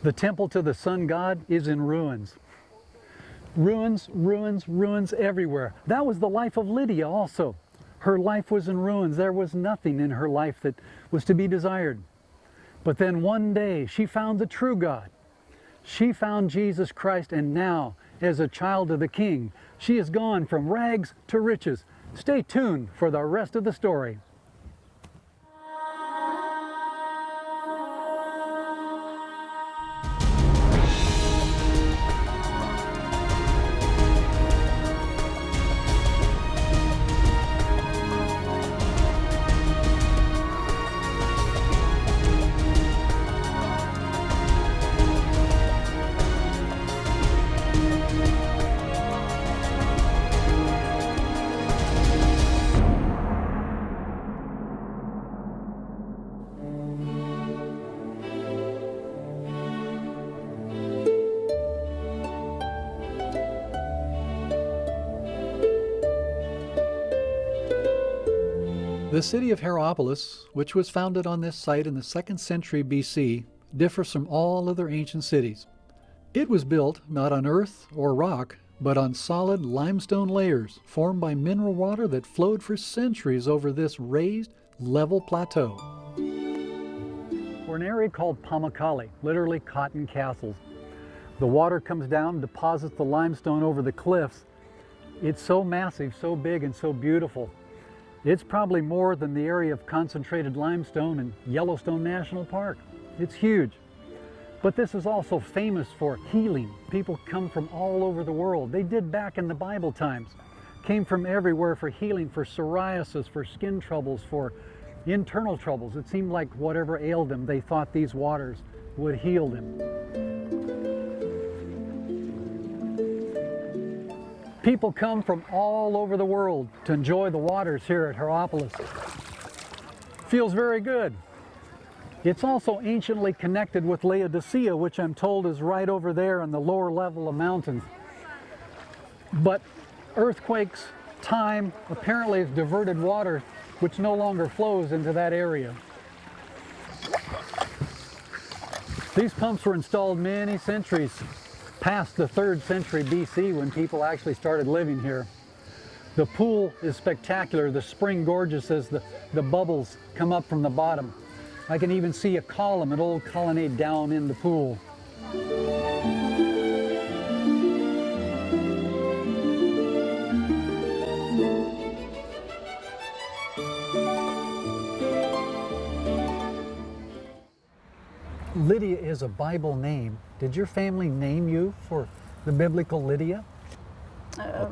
The temple to the sun god is in ruins. Ruins, ruins, ruins everywhere. That was the life of Lydia also. Her life was in ruins. There was nothing in her life that was to be desired. But then one day she found the true God. She found Jesus Christ, and now, as a child of the King, she has gone from rags to riches. Stay tuned for the rest of the story. The city of Herapolis, which was founded on this site in the 2nd century BC, differs from all other ancient cities. It was built not on earth or rock, but on solid limestone layers formed by mineral water that flowed for centuries over this raised, level plateau. We're in an area called Pamukkale, literally cotton castles. The water comes down, deposits the limestone over the cliffs. It's so massive, so big, and so beautiful. It's probably more than the area of concentrated limestone in Yellowstone National Park. It's huge. But this is also famous for healing. People come from all over the world. They did back in the Bible times. Came from everywhere for healing, for psoriasis, for skin troubles, for internal troubles. It seemed like whatever ailed them, they thought these waters would heal them. People come from all over the world to enjoy the waters here at Herapolis. Feels very good. It's also anciently connected with Laodicea, which I'm told is right over there in the lower level of mountains. But earthquakes, time, apparently has diverted water which no longer flows into that area. These pumps were installed many centuries past the 3rd century BC when people actually started living here. The pool is spectacular. The spring gorgeous as the bubbles come up from the bottom. I can even see a column, an old colonnade down in the pool. Lydia is a Bible name. Did your family name you for the biblical Lydia?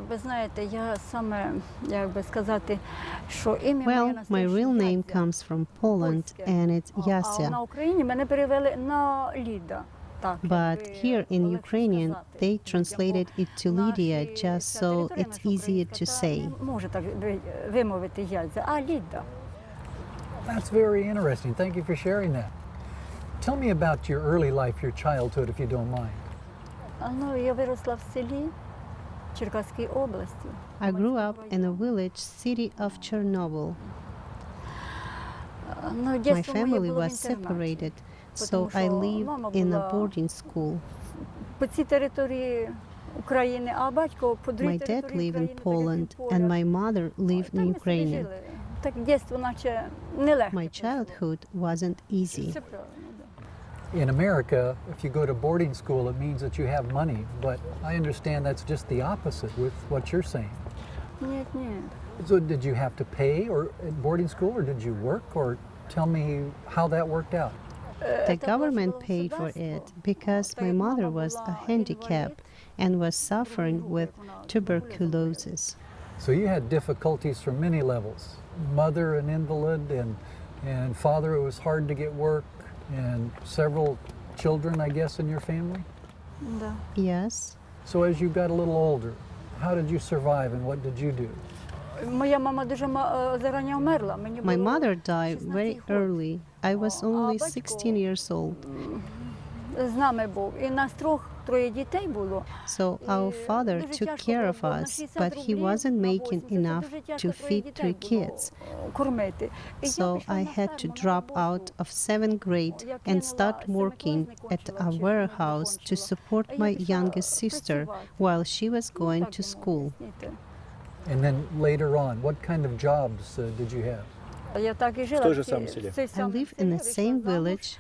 Ви знаєте, я саме, як би сказати, що ім'я моє Well, my настояще real name Яся, comes from Poland польське. and it's А Yasia. на Україні мене перевели на Ліда. Так, But якби here in легше Ukrainian, сказати. they translated it to Lydia Наші- just ця so територія it's наша easier українська, to та say. не може так вимовити Яся, а Ліда. That's very interesting. Thank you for sharing that. Tell me about your early life, your childhood, if you don't mind. Ну, я виросла в селі Черкаській області. I grew up in a village city of Chernobyl. Ну, My дитинство моє family було в was інтернаті. separated, so Тому I що lived мама in a була boarding school. по цій території України, а батько по другій My dad території lived in України, так як Poland він and поляк. my mother lived Так in ми собі Ukraine. жили. Так дитинство наче нелегко. My childhood wasn't easy. Все правильно, да. In America, if you go to boarding school, it means that you have money. But I understand that's just the opposite with what you're saying. Ні, ні. So did you have to pay or at boarding school, or did you work, or tell me how that worked out? The government paid for it because my mother was a handicap and was suffering with tuberculosis. So you had difficulties from many levels. Mother an invalid, and father it was hard to get work, and several children, I guess, in your family? Да. Yes. So as you got a little older, how did you survive and what did you do? Моя мама дуже зарані вмерла. Мені My було mother died 16 very років. early. I was only 16 years old. З нами був. І нас трьох троє дітей було. So our father took care of us, but he wasn't making enough to feed 3 kids. Кормити. So I had to drop out of 7th grade and start working at a warehouse to support my youngest sister while she was going to school. And then later on, what kind of jobs did you have? Я так і жила. той же самому селі. I lived in the same village.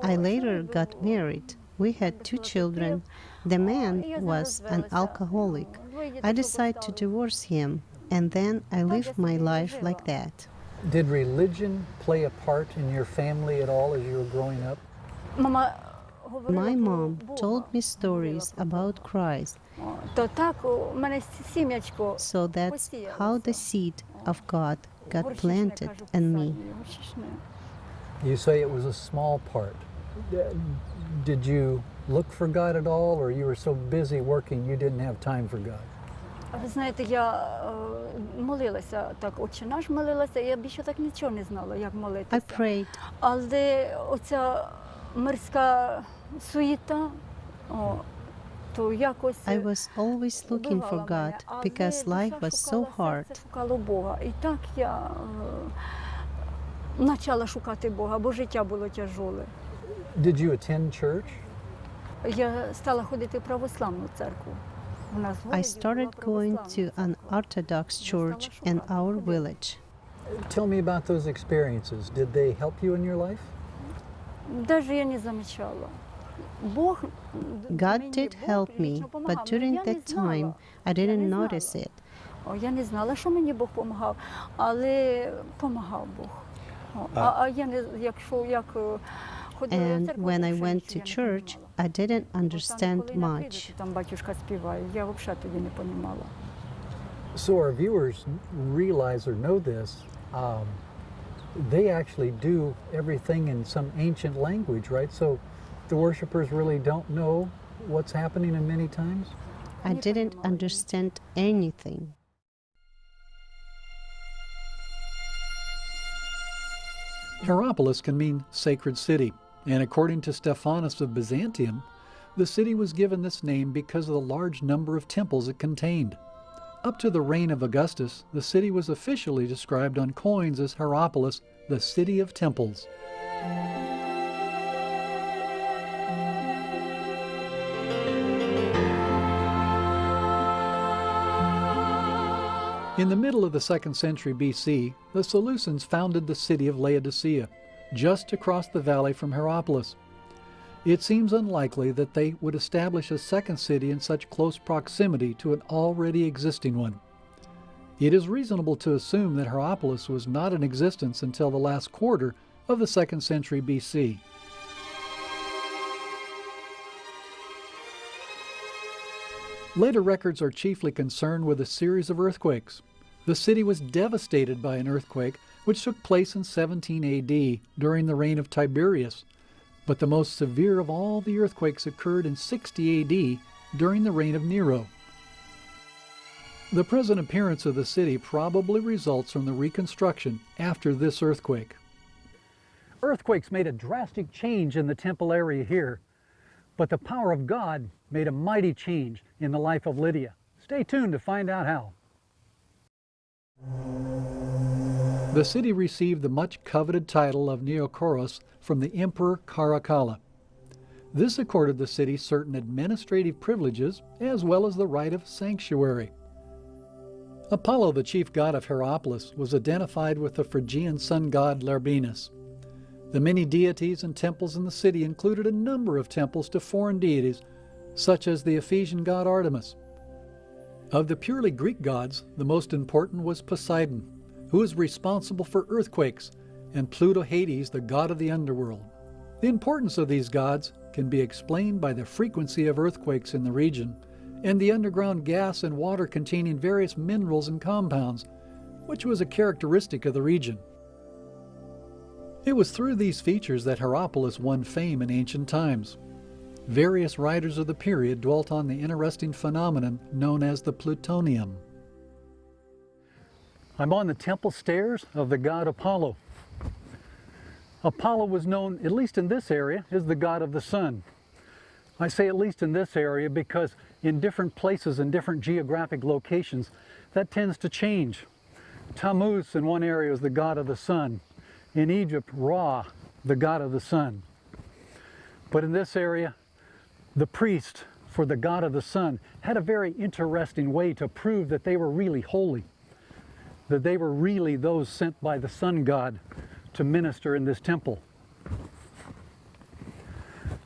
I later got married. We had 2 children. The man was an alcoholic. I decided to divorce him, and then I lived my life like that. Did religion play a part in your family at all as you were growing up? Мама My mom told me stories about Christ, То так у мене сім'ячко. so that's how the seed of God got planted in me. You say it was a small part. Did you look for God at all, or you were so busy working you didn't have time for God? Ви знаєте, я молилася так, Отче наш молилася, я більше так нічого не знала, як I молитися. prayed. Але оця мирська суєта, то якось I was always looking for God because life was so hard. Шукала Бога. І так я почала шукати Бога, бо життя було тяжоле. Did you attend church? Я стала ходити в православну церкву. У нас в I городі started була going православна. to an Orthodox church in our village. Tell me about those experiences. Did they help you in your life? Даже я не замічала. Бог God мені did Бог help me, лично but помагав. during Я не that знала. time, I Я didn't не знала. notice it. Я не знала, що мені Бог допомагав, але допомагав Бог. А я не, якщо як ходила в And церкву, when I взагалі went нічого to я не church, понімала. I didn't От там, understand коли наприйдете, much. там батюшка співає, я взагалі тоді не понімала. So our viewers realize or know this. They actually do everything in some ancient language, right? So the worshipers really don't know what's happening in many times? I didn't understand anything. Herapolis can mean sacred city, and according to Stephanus of Byzantium, the city was given this name because of the large number of temples it contained. Up to the reign of Augustus, the city was officially described on coins as Herapolis, the city of temples. In the middle of the 2nd century BC, the Seleucids founded the city of Laodicea, just across the valley from Herapolis. It seems unlikely that they would establish a second city in such close proximity to an already existing one. It is reasonable to assume that Herapolis was not in existence until the last quarter of the 2nd century BC. Later records are chiefly concerned with a series of earthquakes. The city was devastated by an earthquake which took place in 17 AD during the reign of Tiberius, but the most severe of all the earthquakes occurred in 60 AD during the reign of Nero. The present appearance of the city probably results from the reconstruction after this earthquake. Earthquakes made a drastic change in the temple area here, but the power of God made a mighty change in the life of Lydia. Stay tuned to find out how. The city received the much coveted title of Neokoros from the Emperor Caracalla. This accorded the city certain administrative privileges as well as the right of sanctuary. Apollo, the chief god of Herapolis, was identified with the Phrygian sun god Larbinus. The many deities and temples in the city included a number of temples to foreign deities, such as the Ephesian god Artemis. Of the purely Greek gods, the most important was Poseidon, who is responsible for earthquakes, and Pluto Hades, the god of the underworld. The importance of these gods can be explained by the frequency of earthquakes in the region and the underground gas and water containing various minerals and compounds, which was a characteristic of the region. It was through these features that Herapolis won fame in ancient times. Various writers of the period dwelt on the interesting phenomenon known as the plutonium. I'm on the temple stairs of the god Apollo. Apollo was known, at least in this area, as the god of the sun. I say at least in this area because in different places and different geographic locations, that tends to change. Tammuz in one area is the god of the sun. In Egypt, Ra, the god of the sun. But in this area, the priest for the god of the sun had a very interesting way to prove that they were really holy, that they were really those sent by the sun god to minister in this temple.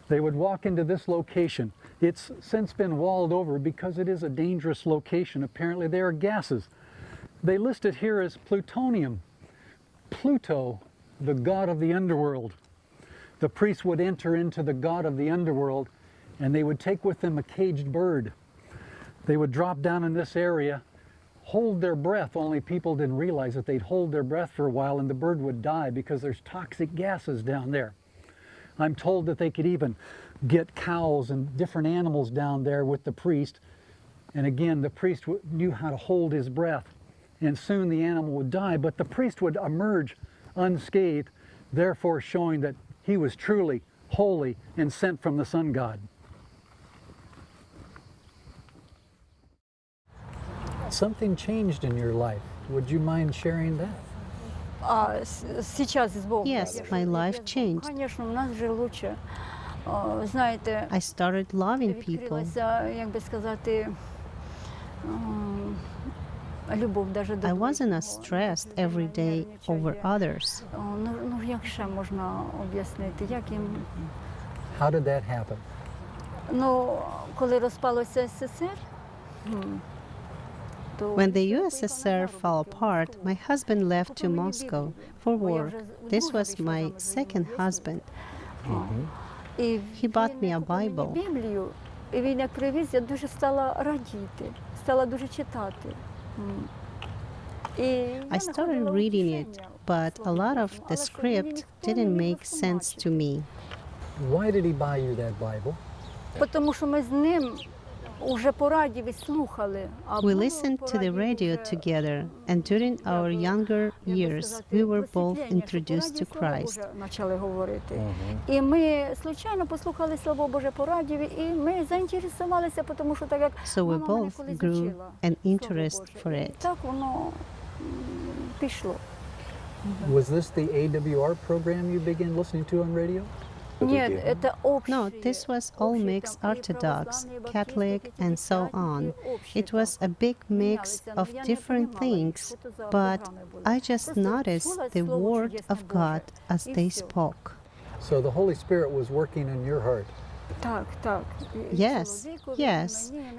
They would walk into this location. It's since been walled over because it is a dangerous location. Apparently there are gases. They list it here as plutonium. Pluto, the god of the underworld. The priests would enter into the god of the underworld and they would take with them a caged bird. They would drop down in this area, hold their breath, only people didn't realize that they'd hold their breath for a while and the bird would die because there's toxic gases down there. I'm told that they could even get cows and different animals down there with the priest. And again, the priest knew how to hold his breath and soon the animal would die, but the priest would emerge unscathed, therefore showing that he was truly holy and sent from the sun god. Something changed in your life. Would you mind sharing that? Yes, my life changed. I started loving people. I wasn't as stressed every day over others. How did that happen? When the USSR fell apart, my husband left to Moscow for work. This was my second husband. He bought me a Bible. I started reading it, but a lot of the script didn't make sense to me. Why did he buy you that Bible? We listened to the radio together, and during our younger years, we were both introduced to Christ. So we both grew an interest for it. Was this the AWR program you began listening to on radio? No, this was all mixed Orthodox, Catholic, and so on. It was a big mix of different things, but I just noticed the Word of God as they spoke. So the Holy Spirit was working in your heart. Yes,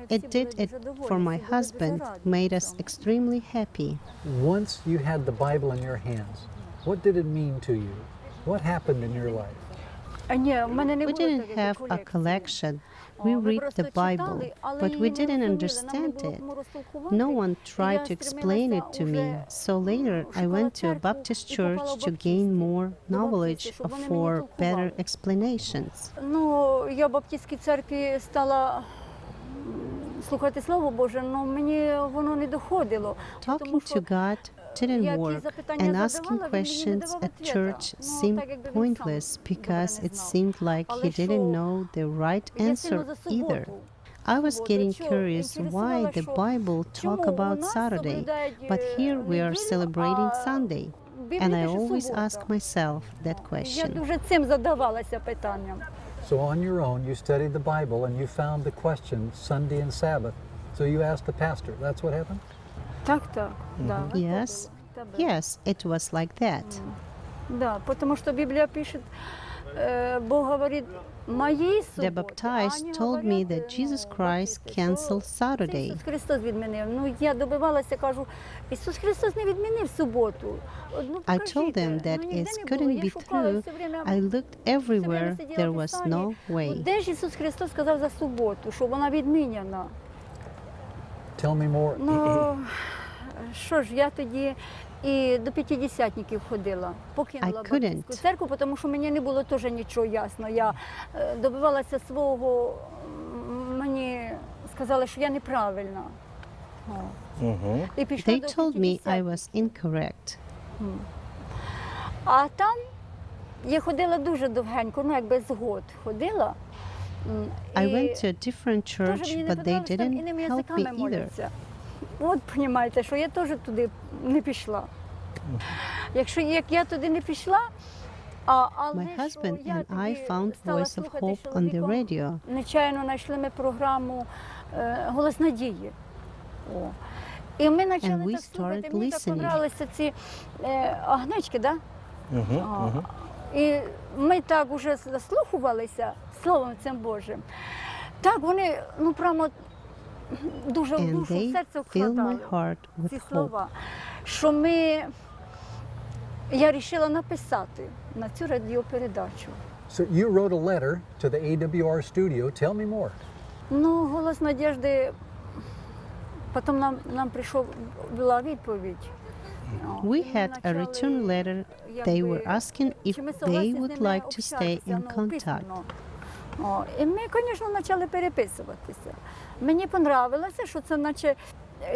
it did it for my husband, made us extremely happy. Once you had the Bible in your hands, what did it mean to you? What happened in your life? We didn't have a collection. We read the Bible, but we didn't understand it. No one tried to explain it to me, so later I went to a Baptist church to gain more knowledge for better explanations. Talking to God didn't work, and asking questions at church seemed pointless because it seemed like he didn't know the right answer either. I was getting curious why the Bible talked about Saturday, but here we are celebrating Sunday. And I always ask myself that question. So on your own, you studied the Bible and you found the question, Sunday and Sabbath. So you asked the pastor. That's what happened? Yes, it was like that. The baptized told me that Jesus Christ canceled Saturday. I told them that it couldn't be true. I looked everywhere, there was no way. Tell me more. Що ж, я тоді і до п'ятидесятників ходила. Покинула баптистську церкву, тому що мені не було теж нічого ясно. Я добивалася свого, мені сказали, що я неправильна. They told me I was incorrect. А там я ходила дуже довгенько, якби з год ходила. I went to a different church, but they didn't help me either. От, розумієте, що я теж туди не пішла. Якщо як я туди не пішла, My husband and I found Voice of Hope on the radio. Нечайно знайшли ми програму «Голос надії». І ми почали так слухати, мені так подобалися ці агнечки, так? І ми так уже заслухувалися Словом цим Божим. Так, вони, ну, прямо дуже в душу, в серце вкладали ці слова, що я вирішила написати на цю радіопередачу. So you wrote a letter to the AWR studio. Tell me more. Ну, «Голос надіжди», потім нам була відповідь. We had a return letter. They were asking if they would like to stay in contact. І ми, звісно, почали переписуватися. Мені подобалося, що це наче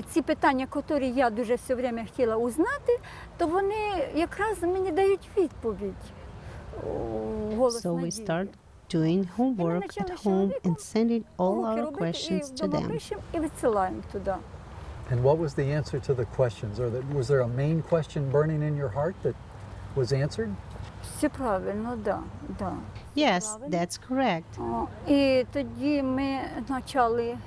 ці питання, які я дуже все время хотіла узнати, то вони якраз мені дають відповідь. So we start doing homework at home and sending all our questions to them. І відсилаємо туди. And what was the answer to the questions? Or was there a main question burning in your heart that was answered? Все правильно, да. Yes, that's correct. І тоді ми почали.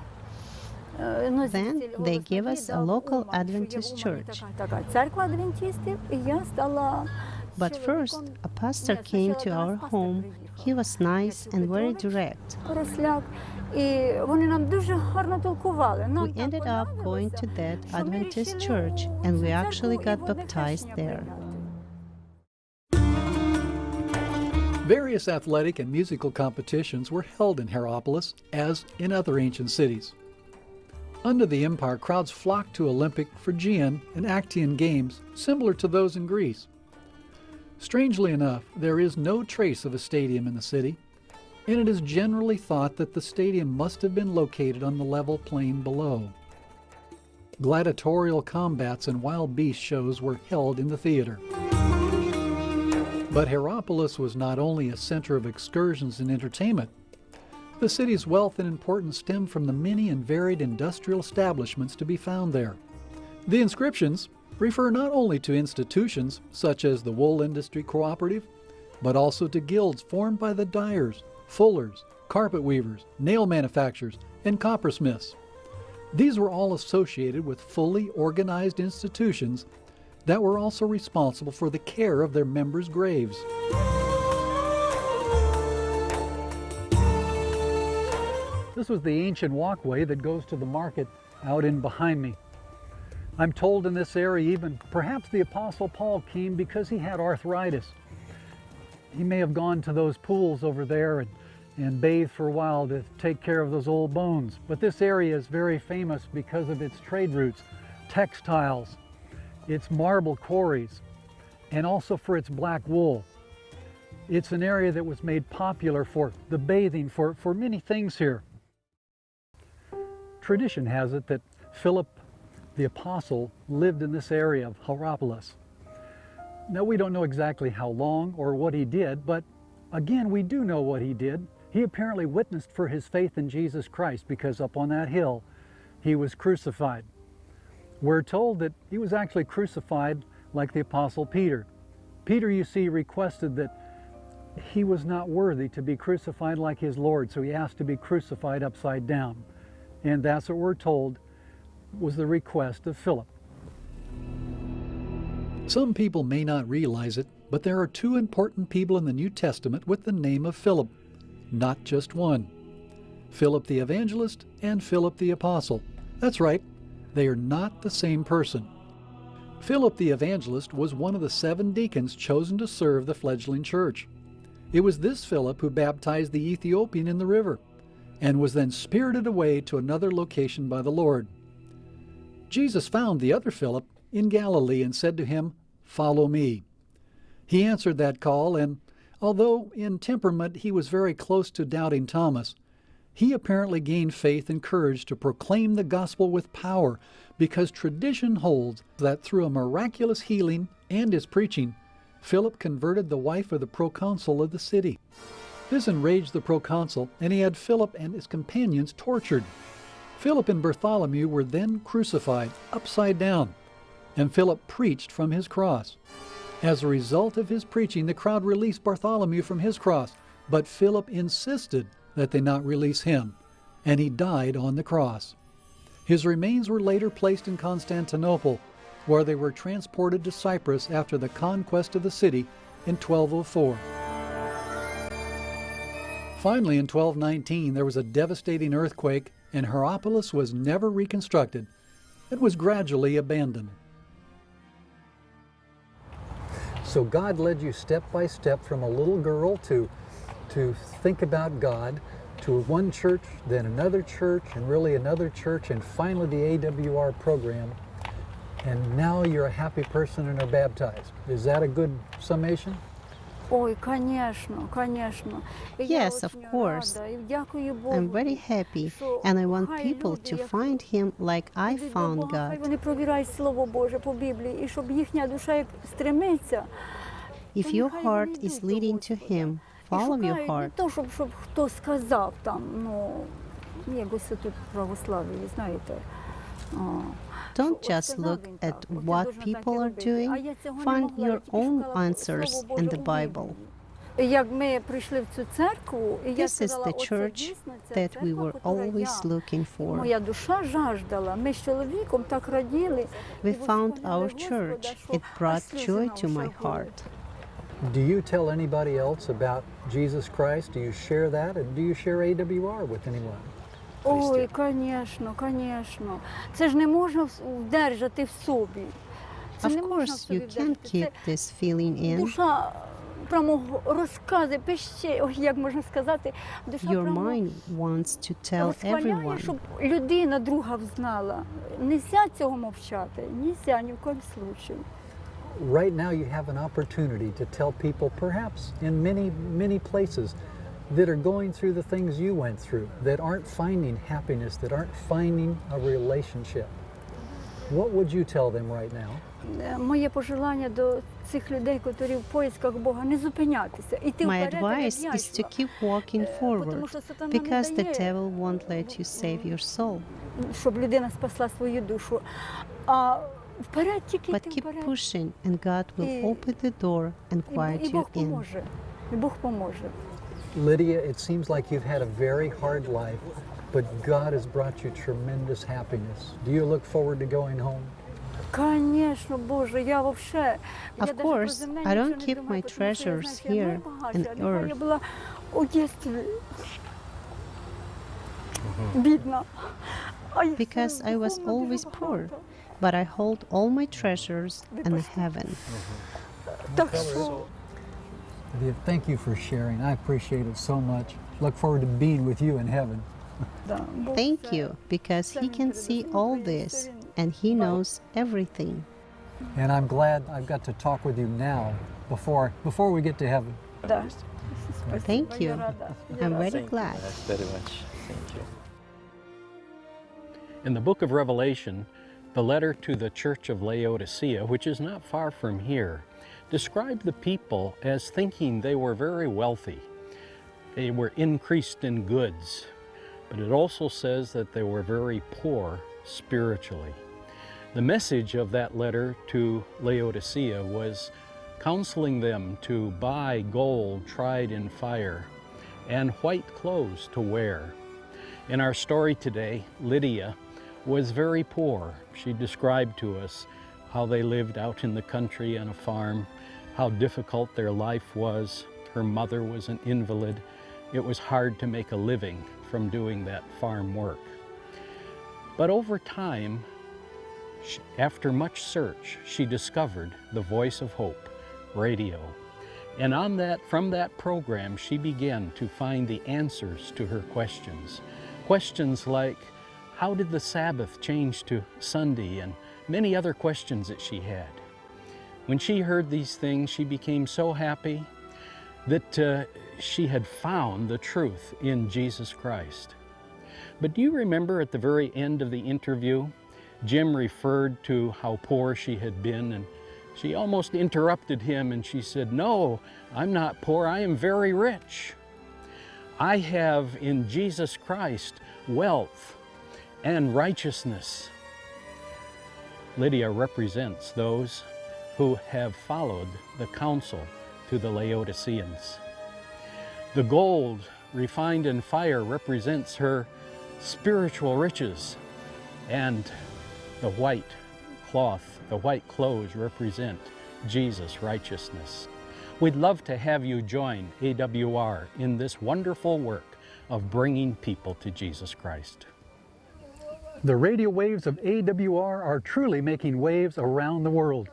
Then they gave us a local Adventist church. Церква адвентистів, і я стала. But first, a pastor came to our home. He was nice and very direct. І вони нам дуже гарно толкували. We ended up going to that Adventist church, and we actually got baptized there. Various athletic and musical competitions were held in Herapolis, as in other ancient cities. Under the empire, crowds flocked to Olympic, Phrygian, and Actian games similar to those in Greece. Strangely enough, there is no trace of a stadium in the city, and it is generally thought that the stadium must have been located on the level plain below. Gladiatorial combats and wild beast shows were held in the theater. But Herapolis was not only a center of excursions and entertainment. The city's wealth and importance stem from the many and varied industrial establishments to be found there. The inscriptions refer not only to institutions such as the Wool Industry Cooperative, but also to guilds formed by the dyers, fullers, carpet weavers, nail manufacturers, and coppersmiths. These were all associated with fully organized institutions that were also responsible for the care of their members' graves. This was the ancient walkway that goes to the market out in behind me. I'm told in this area even perhaps the Apostle Paul came because he had arthritis. He may have gone to those pools over there and bathed for a while to take care of those old bones. But this area is very famous because of its trade routes, textiles, its marble quarries, and also for its black wool. It's an area that was made popular for the bathing, for many things here. Tradition has it that Philip the Apostle lived in this area of Herapolis. Now, we don't know exactly how long or what he did, but again, we do know what he did. He apparently witnessed for his faith in Jesus Christ because up on that hill, he was crucified. We're told that he was actually crucified like the Apostle Peter. Peter, you see, requested that he was not worthy to be crucified like his Lord, so he asked to be crucified upside down. And that's what we're told was the request of Philip. Some people may not realize it, but there are two important people in the New Testament with the name of Philip, not just one. Philip the Evangelist and Philip the Apostle. That's right, they are not the same person. Philip the Evangelist was one of the 7 deacons chosen to serve the fledgling church. It was this Philip who baptized the Ethiopian in the river, and was then spirited away to another location by the Lord. Jesus found the other Philip in Galilee and said to him, "Follow me." He answered that call, and although in temperament he was very close to doubting Thomas, he apparently gained faith and courage to proclaim the gospel with power, because tradition holds that through a miraculous healing and his preaching, Philip converted the wife of the proconsul of the city. This enraged the proconsul, and he had Philip and his companions tortured. Philip and Bartholomew were then crucified upside down, and Philip preached from his cross. As a result of his preaching, the crowd released Bartholomew from his cross, but Philip insisted that they not release him, and he died on the cross. His remains were later placed in Constantinople, where they were transported to Cyprus after the conquest of the city in 1204. Finally, in 1219, there was a devastating earthquake, and Herapolis was never reconstructed. It was gradually abandoned. So God led you step by step from a little girl to think about God, to one church, then another church, and really another church, and finally the AWR program. And now you're a happy person and are baptized. Is that a good summation? Ой, конечно, конечно. Yes, of course. I'm very happy, and I want people to find Him like I found God. Вони провіряють Слово Боже по Біблії, і щоб їхня душа як стремиться. If your heart is leading to Him, follow your heart. Не то, щоб хто сказав там, як ось тут православ'я, ви знаєте. Don't just look at what people are doing. Find your own answers in the Bible. This is the church that we were always looking for. We found our church. It brought joy to my heart. Do you tell anybody else about Jesus Christ? Do you share that? And do you share AWR with anyone? Ой, конечно, конечно. Це ж не можна вдержати в собі. Of course, you can't keep this feeling in. Душа прямо розказує, пище, ой, як можна сказати, душа Your прямо mind wants to tell розхваляє, everyone. щоб людина друга взнала. Нельзя цього мовчати, нельзя ні в коїм случаю. Right now you have an opportunity to tell people, perhaps in many places, that are going through the things you went through, that aren't finding happiness, that aren't finding a relationship. What would you tell them right now? Моє пожелання до цих людей, які в поисках Бога, не зупинятися. My advice is to keep walking forward, because the devil won't let you save your soul. Щоб людина спасла свою душу. А вперед тільки But йти keep вперед. pushing, and God will open the door and quiet І you Бог in. поможе. І Бог поможе. Lydia, it seems like you've had a very hard life, but God has brought you tremendous happiness. Do you look forward to going home? Конечно, Боже, я вообще. Of course, I don't keep my treasures here on earth. Я була у дитинстві бідна. Because I was always poor, but I hold all my treasures in heaven. Так що Lydia, thank you for sharing. I appreciate it so much. Look forward to being with you in heaven. Thank you, because He can see all this, and He knows everything. And I'm glad I've got to talk with you now before we get to heaven. Да. Thank you. I'm very Thank glad. you very much. Thank you. In the book of Revelation, the letter to the church of Laodicea, which is not far from here, described the people as thinking they were very wealthy. They were increased in goods, but it also says that they were very poor spiritually. The message of that letter to Laodicea was counseling them to buy gold tried in fire and white clothes to wear. In our story today, Lydia was very poor. She described to us how they lived out in the country on a farm, how difficult their life was. Her mother was an invalid. It was hard to make a living from doing that farm work. But over time, after much search, she discovered the Voice of Hope radio. And from that program, she began to find the answers to her questions. Questions like, how did the Sabbath change to Sunday, and many other questions that she had. When she heard these things, she became so happy that she had found the truth in Jesus Christ. But do you remember at the very end of the interview, Jim referred to how poor she had been, and she almost interrupted him and she said, "No, I'm not poor, I am very rich." I have in Jesus Christ wealth and righteousness. Lydia represents those who have followed the counsel to the Laodiceans. The gold refined in fire represents her spiritual riches, and the white cloth, the white clothes represent Jesus' righteousness. We'd love to have you join AWR in this wonderful work of bringing people to Jesus Christ. The radio waves of AWR are truly making waves around the world.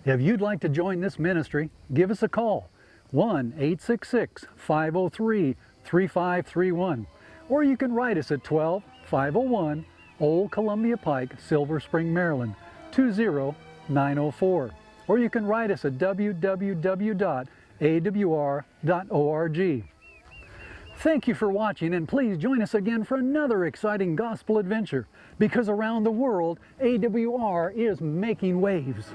If you'd like to join this ministry, give us a call, 1-866-503-3531, or you can write us at 12501 Old Columbia Pike, Silver Spring, Maryland, 20904. Or you can write us at www.awr.org. Thank you for watching, and please join us again for another exciting gospel adventure, because around the world, AWR is making waves.